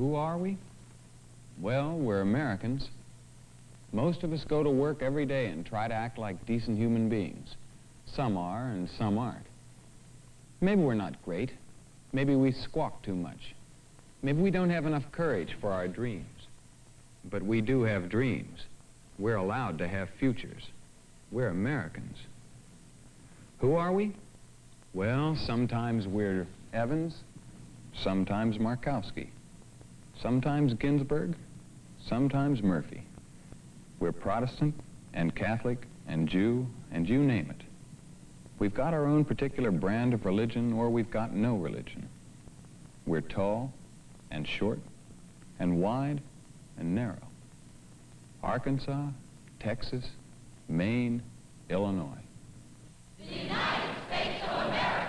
Who are we? Well, we're Americans. Most of us go to work every day and try to act like decent human beings. Some are and some aren't. Maybe we're not great. Maybe we squawk too much. Maybe we don't have enough courage for our dreams. But we do have dreams. We're allowed to have futures. We're Americans. Who are we? Well, sometimes we're Evans, sometimes Markowski, sometimes Ginsburg, sometimes Murphy. We're Protestant and Catholic and Jew and you name it. We've got our own particular brand of religion or we've got no religion. We're tall and short and wide and narrow. Arkansas, Texas, Maine, Illinois. The United States of America.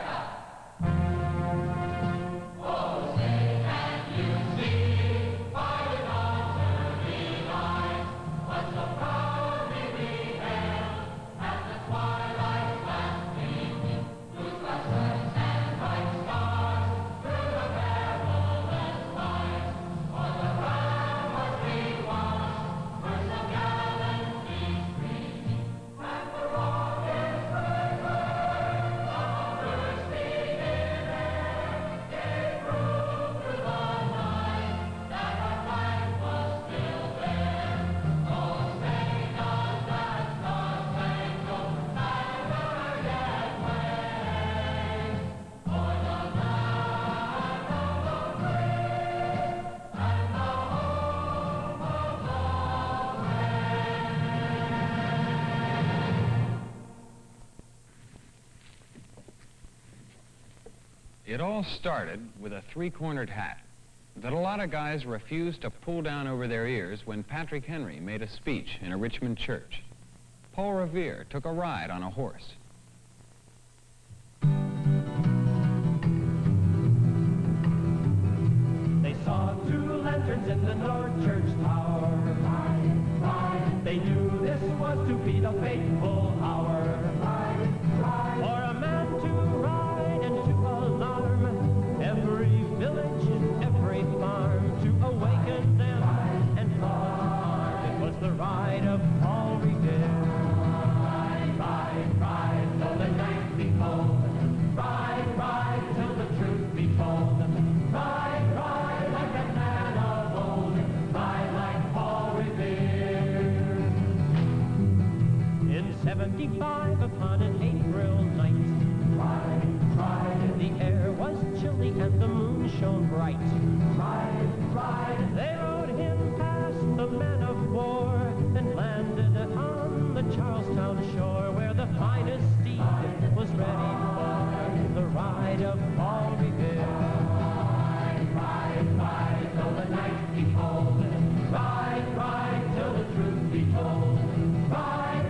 It all started with a three-cornered hat that a lot of guys refused to pull down over their ears when Patrick Henry made a speech in a Richmond church. Paul Revere took a ride on a horse. They saw two lanterns in the North Church tower. They knew this was to be the fateful hour. For a man to ride and to alarm every village, every farm, to awaken them and cause harm. It was the ride of Paul Revere. Ride, till the night be cold. Ride, till the truth be told. Ride, like a man of old. Ride like Paul Revere. In 75, upon an April night, the air was chilly and the moon shone bright. They rode him past the man of war and landed on the Charlestown shore, where the finest steed was ready for the ride of Paul Revere. Ride, till the night be cold. Ride, till the truth be told. Ride,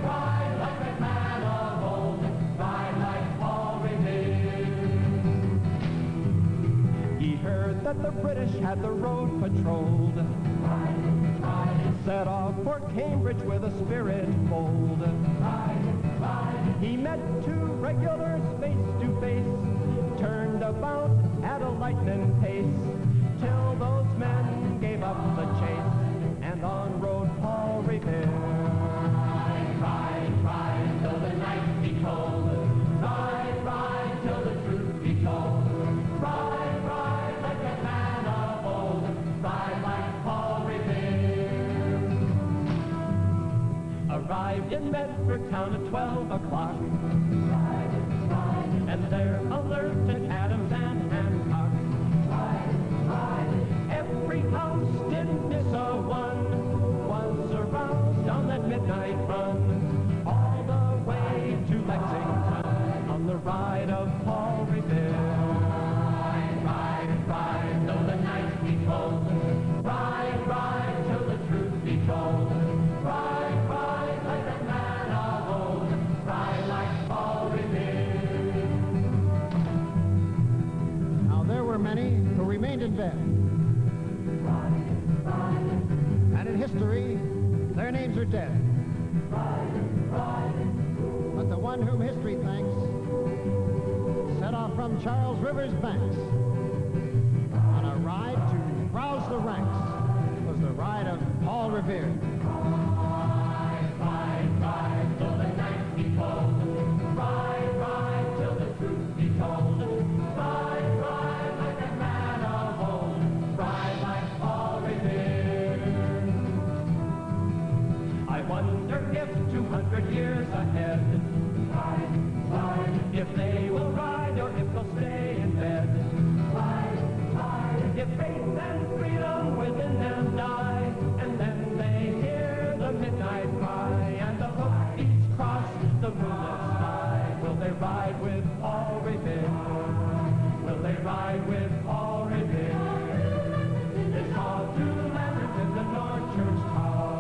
like a man of old. Ride like Paul Revere. He heard that the British had the road patrolled. Set off for Cambridge with a spirit bold. He met two regulars face to face, turned about at a lightning pace, till those men gave up the chase, and on rode Paul Revere. Ride, till the night be cold. Ride, till the truth be told. Ride, like a man of old. Ride like Paul Revere. Arrived in Bedford town at 12 o'clock. And there alerted Adams and Hancock. Every house didn't miss a one, was aroused on that midnight run, all the way to Lexington on the ride of Paul Revere. Ride, though the night be cold. Ride, till the truth be told. Ride, like a man of old. Ride like Paul Revere. Now there were many who remained in bed. And in history, their names are dead. But the one whom history thanks set off from Charles River's banks on a ride to rouse the ranks. here. Ride, ride, ride till the night be cold. Ride, ride till the truth be told. Ride, ride like a man of old. Ride like Paul Revere. I wonder if 200 years ahead, ride, ride, if they will ride or if they'll stay in bed. Ride, ride, if faith and freedom within them die, and then they hear the midnight cry, and the hoofbeats cross the moonlit sky. Will they ride with Paul Revere? Will they ride with Paul Revere? They saw two lanterns in the North Church Tower.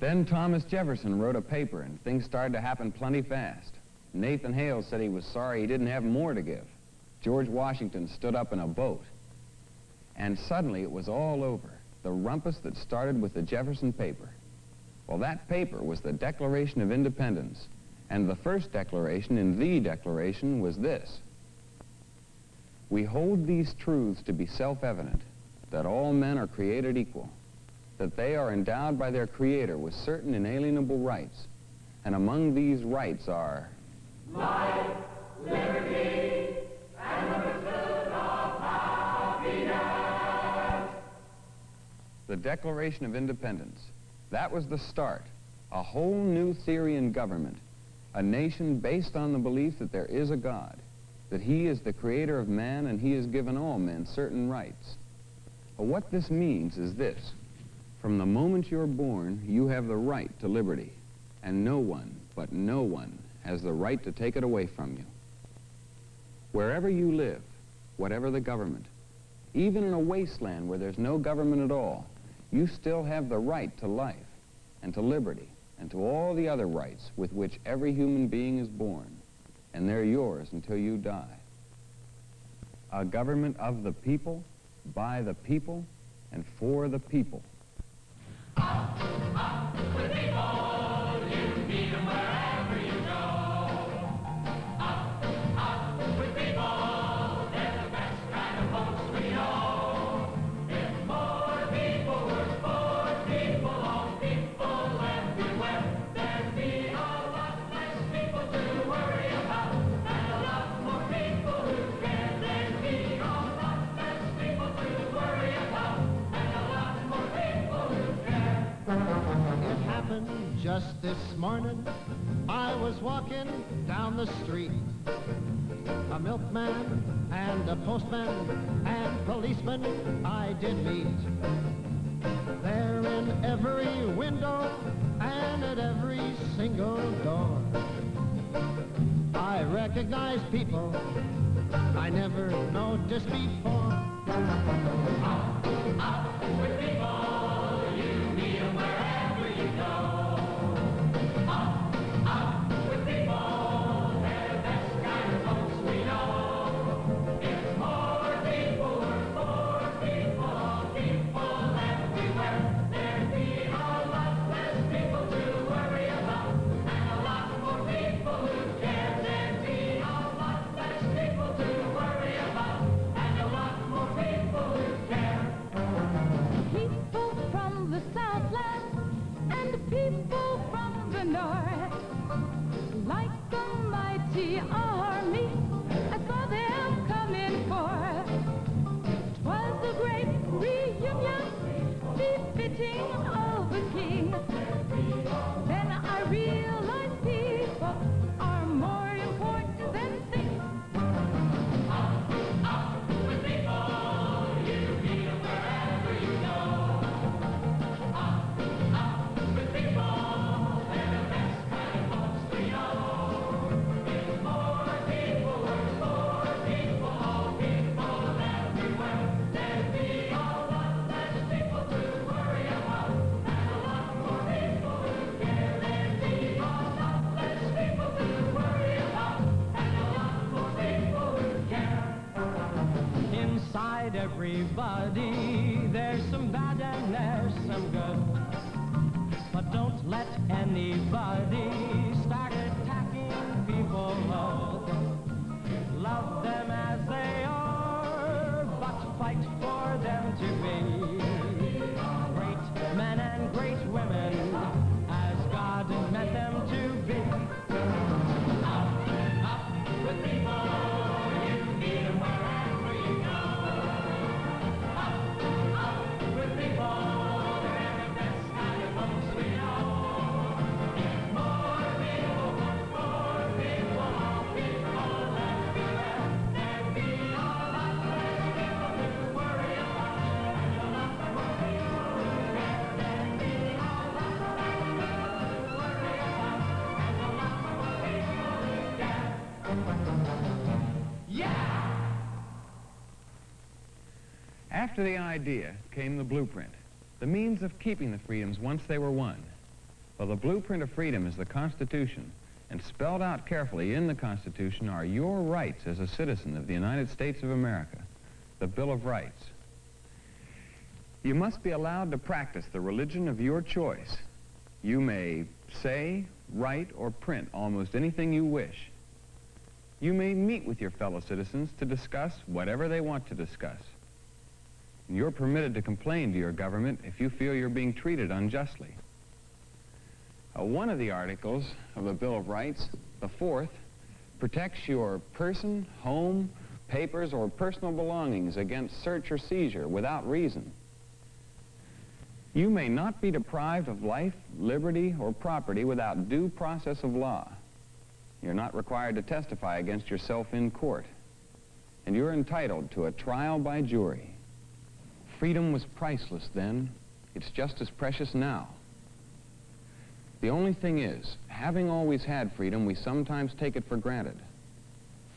Then Thomas Jefferson wrote a paper, and things started to happen plenty fast. Nathan Hale said he was sorry he didn't have more to give. George Washington stood up in a boat. And suddenly it was all over. The rumpus that started with the Jefferson paper. Well, that paper was the Declaration of Independence. And the first declaration in the Declaration was this: "We hold these truths to be self-evident, that all men are created equal, that they are endowed by their Creator with certain inalienable rights, and among these rights are Life, liberty, and the pursuit of happiness." the Declaration of Independence. That was the start. A whole new theory in government. A nation based on the belief that there is a God, that He is the creator of man and He has given all men certain rights. Well, what this means is this. From the moment you're born, you have the right to liberty, and no one, but no one, has the right to take it away from you. Wherever you live, whatever the government, even in a wasteland where there's no government at all, you still have the right to life and to liberty and to all the other rights with which every human being is born, and they're yours until you die. A government of the people, by the people, and for the people. Up with people, you meet them wherever you go. Up with people, they're the best kind of folks we know. If more people were for people, all people everywhere, there'd be a lot less people to worry about, and a lot more people who care. There'd be a lot less people to worry about, and a lot more people who care. It happened just this morning. I was walking down the street. A milkman and a postman and policeman I did meet. There in every window and at every single door, I recognize people I never noticed before. Up with people, you meet them wherever you go. Up with people, they're the best kind of folks we know. If more people were for people, all people everywhere, there'd be a lot less people to worry about, and a lot more people who care. There'd be a lot less people to worry about, and a lot more people who care. People from the Southland and people from the North, like a mighty army, I saw them coming forth. 'Twas a great reunion, befitting of a king. Then I realized people are more important than things. Up with people, you meet them wherever you go. Up with people, they're the best kind of folks we know. If more people were for people, all people everywhere, there'd be a lot less people to worry about, Inside everybody, there's some bad and there's some good. But don't let anybody start attacking people. Love them as they are, but fight for them to be great men and great women, as God meant them to be. Up with people, you meet them wherever you go. Up with people, they're the best kind of folks we know. More people, all people, let's be there. There'd be a lot less people to worry about, and a lot more people to care. There'd be a lot less people to worry about, and a lot more people to care. Yeah! After the idea came the blueprint, the means of keeping the freedoms once they were won. Well, the blueprint of freedom is the Constitution, and spelled out carefully in the Constitution are your rights as a citizen of the United States of America, the Bill of Rights. You must be allowed to practice the religion of your choice. You may say, write, or print almost anything you wish. You may meet with your fellow citizens to discuss whatever they want to discuss. And you're permitted to complain to your government if you feel you're being treated unjustly. One of the articles of the Bill of Rights, the fourth, protects your person, home, papers, or personal belongings against search or seizure without reason. You may not be deprived of life, liberty, or property without due process of law. You're not required to testify against yourself in court. And you're entitled to a trial by jury. Freedom was priceless then. It's just as precious now. The only thing is, having always had freedom, we sometimes take it for granted.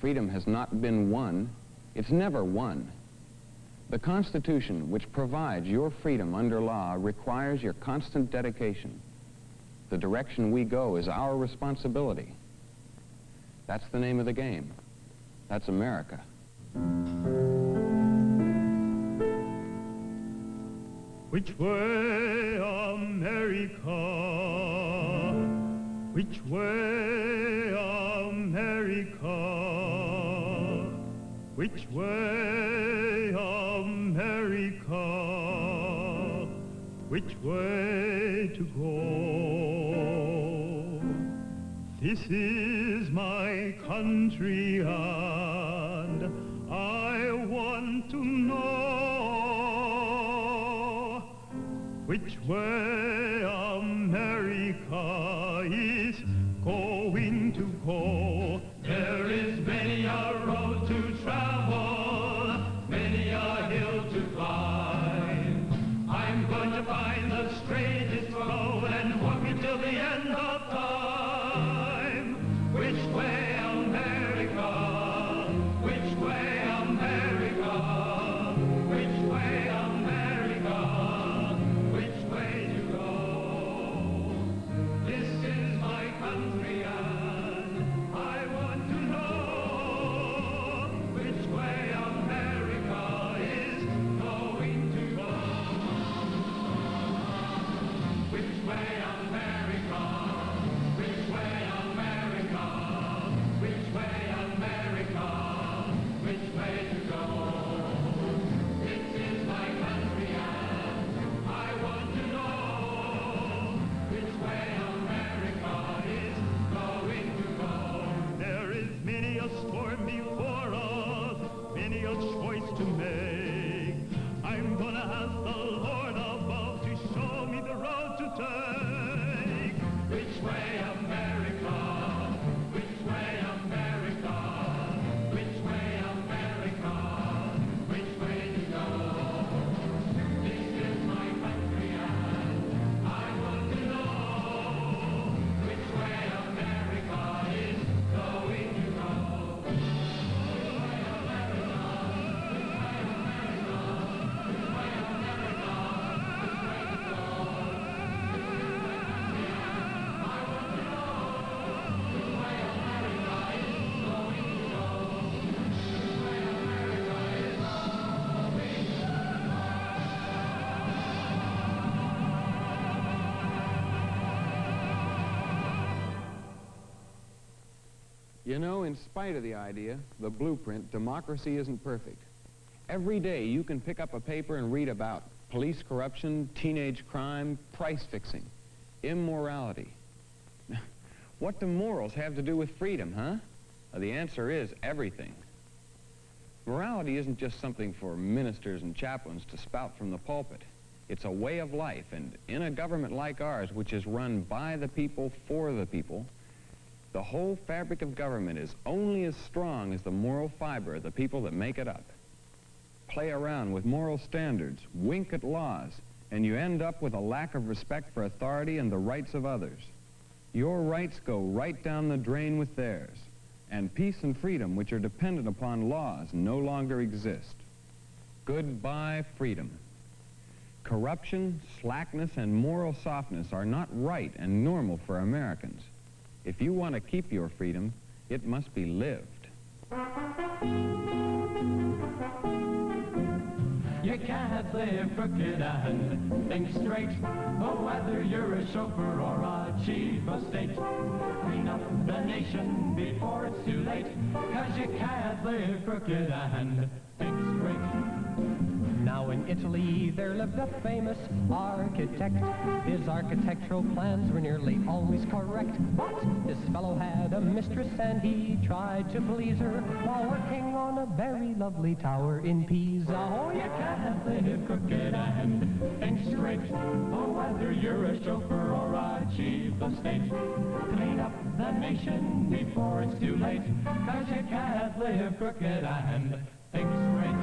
Freedom has not been won. It's never won. The Constitution, which provides your freedom under law, requires your constant dedication. The direction we go is our responsibility. That's the name of the game. That's America. Which way, America? Which way, America? Which way, America? Which way to go? This is my country and I want to know which way America is going to go. There is many a road to travel, many a hill to climb. I'm going to find the straightest road and walk it till the end of time. Which way, America? Which way, America? Which way, America? Which way to go? You know, in spite of the idea, the blueprint, democracy isn't perfect. Every day you can pick up a paper and read about police corruption, teenage crime, price fixing, immorality. What do morals have to do with freedom, huh? Well, the answer is everything. Morality isn't just something for ministers and chaplains to spout from the pulpit. It's a way of life, and in a government like ours, which is run by the people, for the people, the whole fabric of government is only as strong as the moral fiber of the people that make it up. Play around with moral standards, wink at laws, and you end up with a lack of respect for authority and the rights of others. Your rights go right down the drain with theirs, and peace and freedom, which are dependent upon laws, no longer exist. Goodbye, freedom. Corruption, slackness, and moral softness are not right and normal for Americans. If you want to keep your freedom, it must be lived. You can't live crooked and think straight. Oh, whether you're a chauffeur or a chief of state, clean up the nation before it's too late. 'Cause you can't live crooked and think straight. Now in Italy there lived a famous architect. His architectural plans were nearly always correct. But this fellow had a mistress and he tried to please her while working on a very lovely tower in Pisa. Oh, you can't live crooked and think straight. Oh, whether you're a chauffeur or a chief of state, clean up the nation before it's too late. 'Cause you can't live crooked and think straight.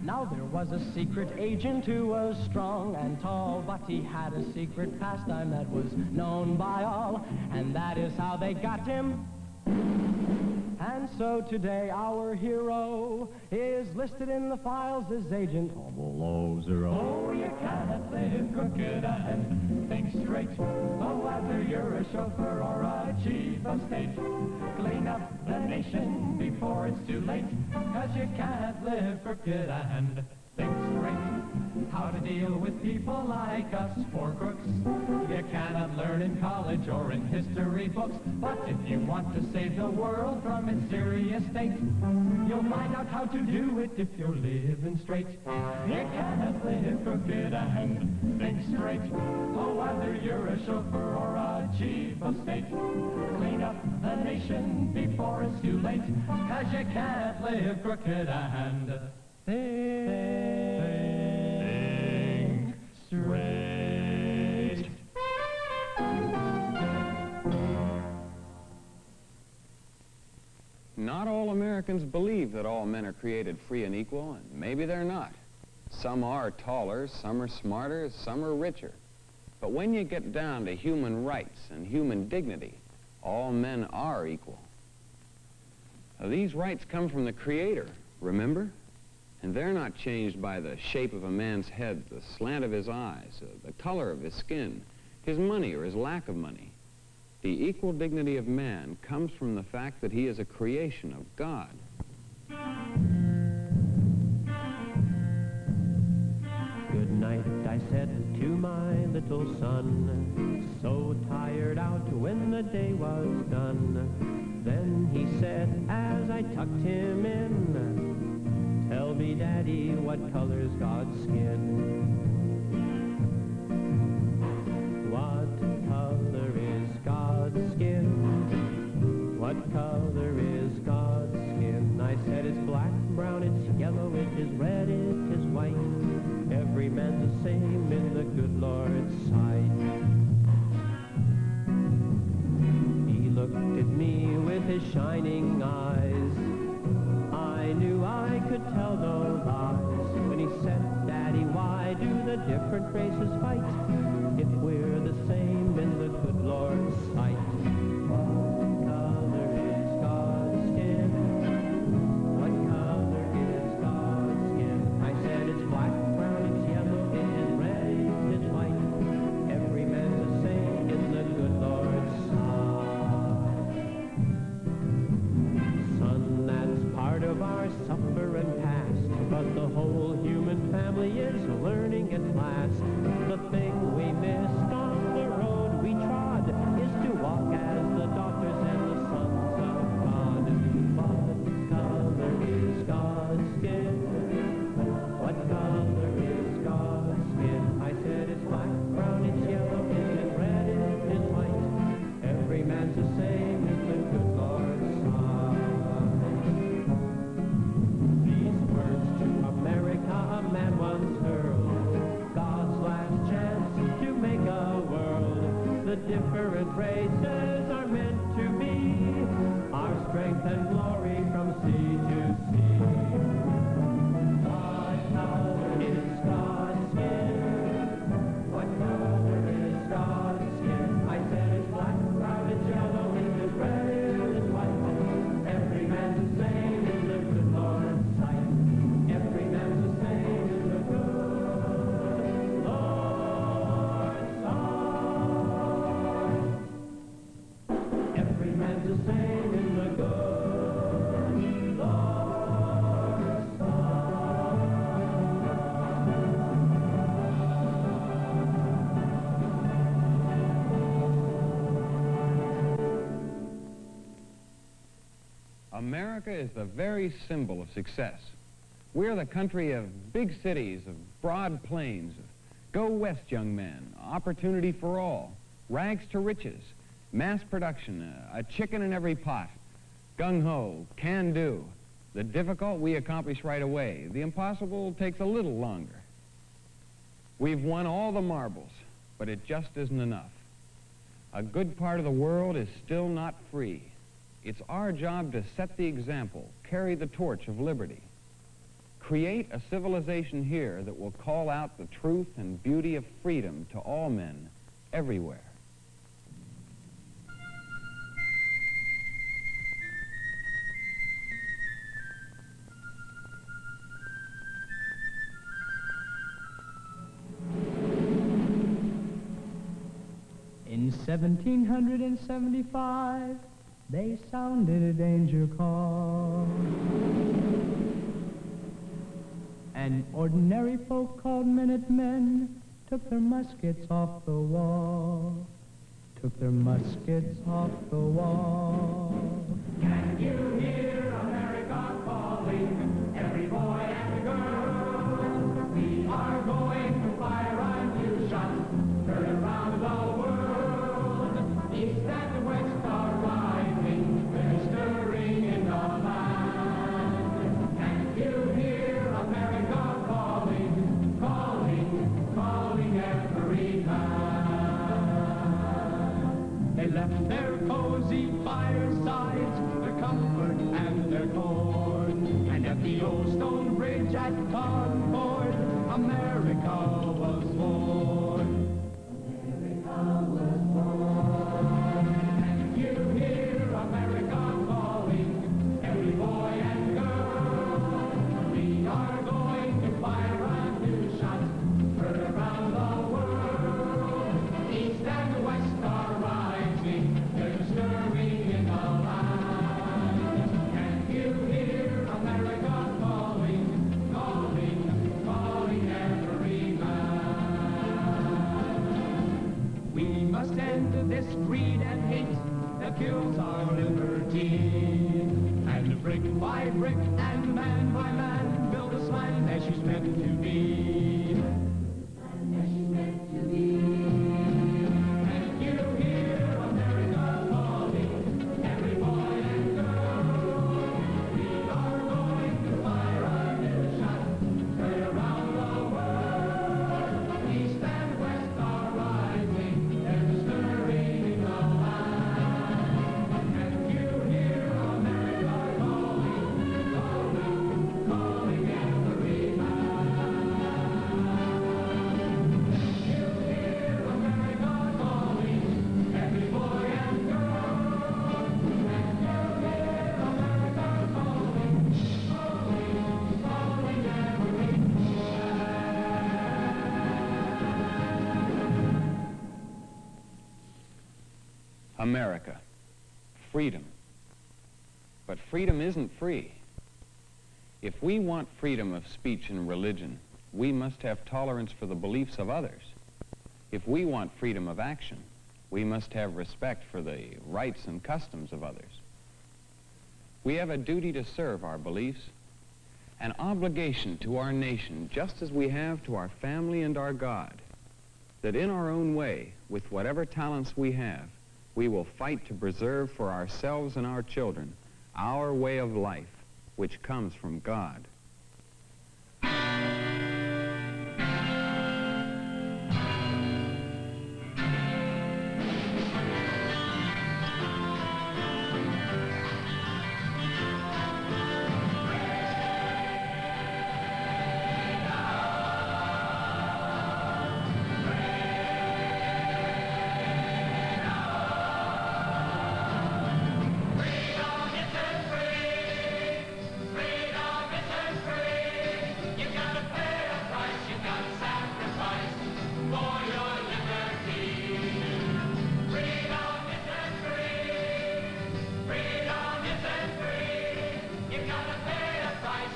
Now there was a secret agent who was strong and tall, but he had a secret pastime that was known by all, and that is how they got him. And so today our hero is listed in the files as Agent 000. Oh, you can't live crooked and think straight. Oh, whether you're a chauffeur or a chief of state, clean up the nation before it's too late. 'Cause you can't live crooked and think straight. How to deal with people like us poor crooks, you cannot learn in college or in history books. But if you want to save the world from its serious state, you'll find out how to do it if you're living straight. You cannot live crooked and think straight. Oh, whether you're a chauffeur or a chief of state, clean up the nation before it's too late. 'Cause you can't live crooked and think straight. Not all Americans believe that all men are created free and equal, and maybe they're not. Some are taller, some are smarter, some are richer. But when you get down to human rights and human dignity, all men are equal. Now, these rights come from the Creator, remember? And they're not changed by the shape of a man's head, the slant of his eyes, the color of his skin, his money or his lack of money. The equal dignity of man comes from the fact that he is a creation of God. Good night, I said to my little son, so tired out when the day was done. Then he said, as I tucked him in, tell me, Daddy, what color's God's skin? What color is God's skin? What color is God's skin? I said, it's black, brown, it's yellow, it is red, it is white. Every man's the same in the good Lord's sight. He looked at me with his shining eyes. I knew I could tell no lies when he said, Daddy, why do the different races fight if we're the same in the good Lord's sight? What color is God's skin? What color is God's skin? I said, it's black, brown, it's yellow, it is red, it is white. Every man's the same in the good Lord's sight. Son, that's part of our supper and past, but the whole human family is learning at last. The thing we missed on the road we trod is to walk as the daughters and the sons of different races are meant to be, our strength and glory from sea to sea. What color is God's skin? What color is God's skin? I said it's black, brown, it's yellow, it's red, it's white. Every man's the same in the good Lord's sight. Every man's the same in the good Lord's sight. Every man's the same in the good Lord's sight. America is the very symbol of success. We're the country of big cities, of broad plains, of go west, young men, opportunity for all, rags to riches, mass production, a chicken in every pot, gung-ho, can do. The difficult we accomplish right away. The impossible takes a little longer. We've won all the marbles, but it just isn't enough. A good part of the world is still not free. It's our job to set the example, carry the torch of liberty. Create a civilization here that will call out the truth and beauty of freedom to all men, everywhere. In 1775, they sounded a danger call. And ordinary folk called Minutemen took their muskets off the wall. Took their muskets off the wall. Can you hear America calling, every boy and girl? We are going to fire a new shot, heard around the world. East and west are rising, there's stirring in the land. Can you hear America calling, calling, calling every man? They left their cozy firesides, their comfort and their corn. And at the old stone bridge at Concord, America was born. Can you hear America calling, every boy and girl? We are going to fire a new shot, heard around the world. East and west are rising, there's a stirring in the land. Can you hear America calling, calling, calling every man? We must end this greed and hate that kills our liberty. And brick by brick and man by man build this land as she's meant to be. Can you hear America calling, every boy and girl? We are going to fire a new shot, heard around the world. East and west are rising, there's a stirring in the land. Can you hear America calling, calling, calling every man? Can you hear America calling, every boy and girl? Can you hear America calling, calling, calling every America. Freedom. But freedom isn't free. If we want freedom of speech and religion, we must have tolerance for the beliefs of others. If we want freedom of action, we must have respect for the rights and customs of others. We have a duty to serve our beliefs, an obligation to our nation, just as we have to our family and our God, that in our own way, with whatever talents we have, we will fight to preserve for ourselves and our children our way of life, which comes from God.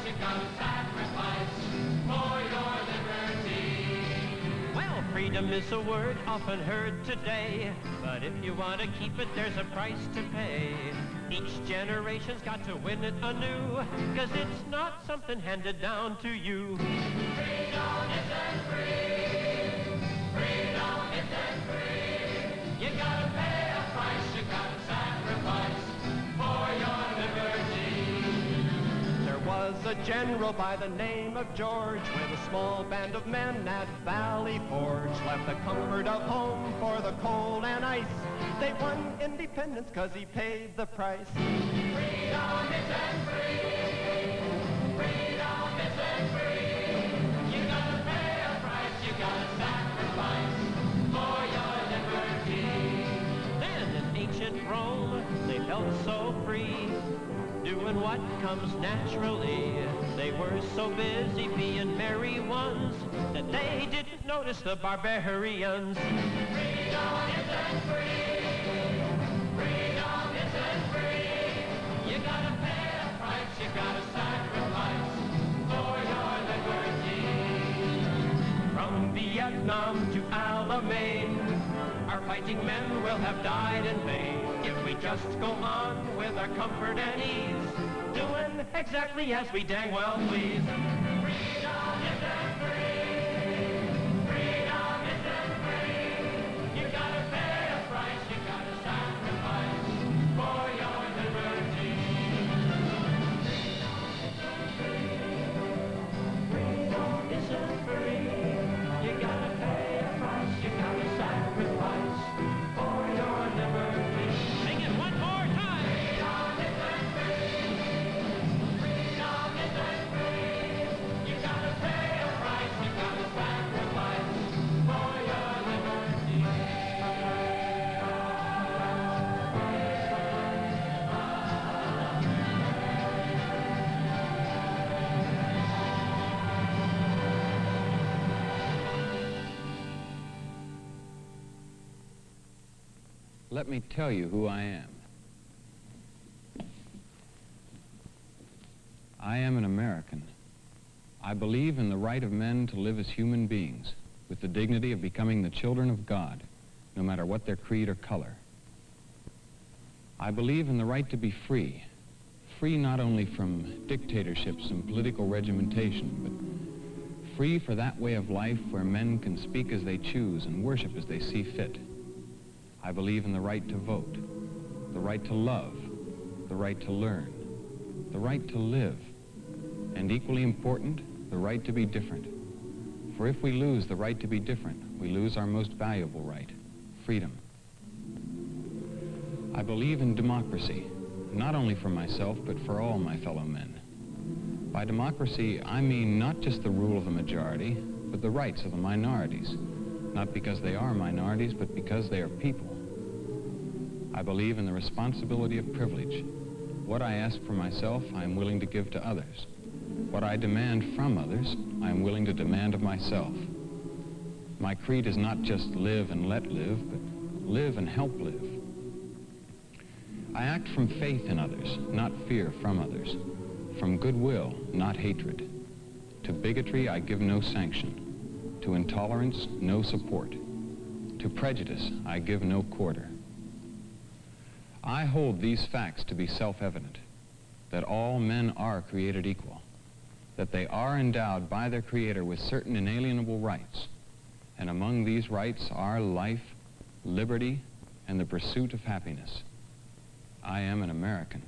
you gotta sacrifice for your liberty. Well, freedom is a word often heard today, but if you want to keep it, there's a price to pay. Each generation's got to win it anew, 'cause it's not something handed down to you. Freedom isn't free. Freedom isn't free. You gotta pay a price, you gotta sacrifice for your liberty. There was a general by the name of George, with a small band of men at Valley Forge, left the comfort of home for the cold and ice. They won independence 'cause he paid the price. Freedom isn't free. Freedom isn't free. You gotta pay a price, you gotta sacrifice for your liberty. Then in ancient Rome, they felt so free, doing what comes naturally. They were so busy being merry ones that they didn't notice the barbarians. Freedom isn't free. Freedom isn't free. You gotta pay a price, you gotta sacrifice for your liberty. From Vietnam to Alamein, our fighting men will have died in vain if we just go on with our comfort and ease, doing exactly as we dang well please. Freedom isn't free. Freedom isn't free. You gotta pay a price, you gotta sacrifice for your liberty. Freedom isn't free. You gotta pay a price, you gotta sacrifice for your liberty. Sing it one more time. Freedom isn't free. Freedom isn't free. You gotta pay a price, you gotta sacrifice for your liberty. Let me tell you who I am. I am an American. I believe in the right of men to live as human beings, with the dignity of becoming the children of God, no matter what their creed or color. I believe in the right to be free, free not only from dictatorships and political regimentation, but free for that way of life where men can speak as they choose and worship as they see fit. I believe in the right to vote, the right to love, the right to learn, the right to live, and equally important, the right to be different. For if we lose the right to be different, we lose our most valuable right, freedom. I believe in democracy, not only for myself, but for all my fellow men. By democracy, I mean not just the rule of the majority, but the rights of the minorities, not because they are minorities, but because they are people. I believe in the responsibility of privilege. What I ask for myself, I am willing to give to others. What I demand from others, I am willing to demand of myself. My creed is not just live and let live, but live and help live. I act from faith in others, not fear from others. From goodwill, not hatred. To bigotry, I give no sanction. To intolerance, no support. To prejudice, I give no quarter. I hold these facts to be self-evident, that all men are created equal, that they are endowed by their Creator with certain inalienable rights, and among these rights are life, liberty, and the pursuit of happiness. I am an American.